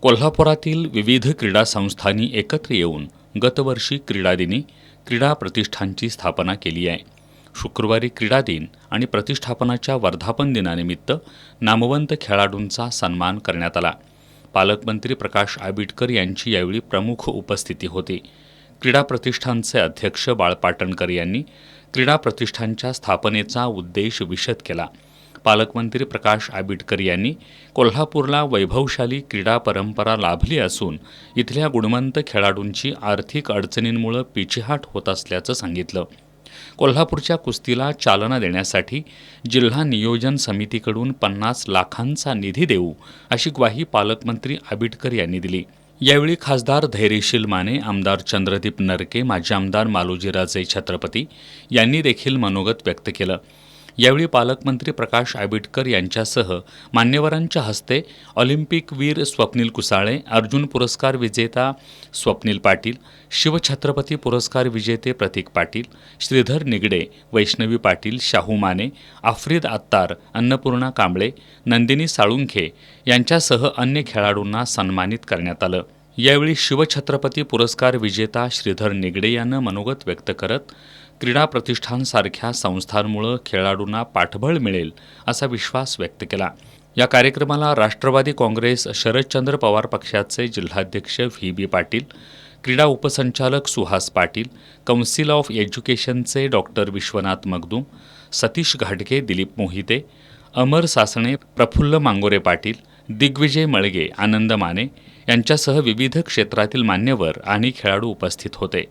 कोल्हापुरातील विविध क्रीडा संस्थांनी एकत्र येऊन गतवर्षी क्रीडादिनी क्रीडा प्रतिष्ठानची स्थापना केली आहे. शुक्रवारी क्रीडा दिन आणि प्रतिष्ठापनाच्या वर्धापन दिनानिमित्त नामवंत खेळाडूंचा सन्मान करण्यात आला. पालकमंत्री प्रकाश आंबेडकर यांची यावेळी प्रमुख उपस्थिती होती. क्रीडा प्रतिष्ठानचे अध्यक्ष बाळ पाटणकर यांनी क्रीडा प्रतिष्ठानच्या स्थापनेचा उद्देश विशद केला. पालकमंत्री प्रकाश आंबेडकर यांनी कोल्हापूरला वैभवशाली क्रीडा परंपरा लाभली असून इथल्या गुणवंत खेळाडूंची आर्थिक अडचणींमुळे पिछेहाट होत असल्याचं सांगितलं. कोल्हापूरच्या कुस्तीला चालना देण्यासाठी जिल्हा नियोजन समितीकडून 50 लाखांचा निधी देऊ अशी ग्वाही पालकमंत्री आंबेडकर यांनी दिली. यावेळी खासदार धैर्यशील माने, आमदार चंद्रदीप नरके, माजी आमदार मालोजीराजे छत्रपती यांनी देखील मनोगत व्यक्त केलं. यावेळी पालकमंत्री प्रकाश आंबेडकर यांच्यासह मान्यवरांच्या हस्ते ऑलिम्पिक वीर स्वप्नील कुसाळे, अर्जुन पुरस्कार विजेता स्वप्नील पाटील, शिवछत्रपती पुरस्कार विजेते प्रतीक पाटील, श्रीधर निगडे, वैष्णवी पाटील, शाहू माने, आफ्रिद अत्तार, अन्नपूर्णा कांबळे, नंदिनी साळुंखे यांच्यासह अन्य खेळाडूंना सन्मानित करण्यात आलं. यावेळी शिवछत्रपती पुरस्कार विजेता श्रीधर निगडे यानं मनोगत व्यक्त करत क्रीडा प्रतिष्ठानसारख्या संस्थांमुळे खेळाडूंना पाठबळ मिळेल असा विश्वास व्यक्त केला. या कार्यक्रमाला राष्ट्रवादी काँग्रेस शरदचंद्र पवार पक्षाचे जिल्हाध्यक्ष व्ही. पाटील, क्रीडा उपसंचालक सुहास पाटील, कौन्सिल ऑफ एज्युकेशनचे डॉक्टर विश्वनाथ मगदूम, सतीश घाटगे, दिलीप मोहिते, अमर सासणे, प्रफुल्ल मांगोरे पाटील, दिग्विजय मळगे, आनंद माने यांच्यासह विविध क्षेत्रातील मान्यवर आणि खेळाडू उपस्थित होते.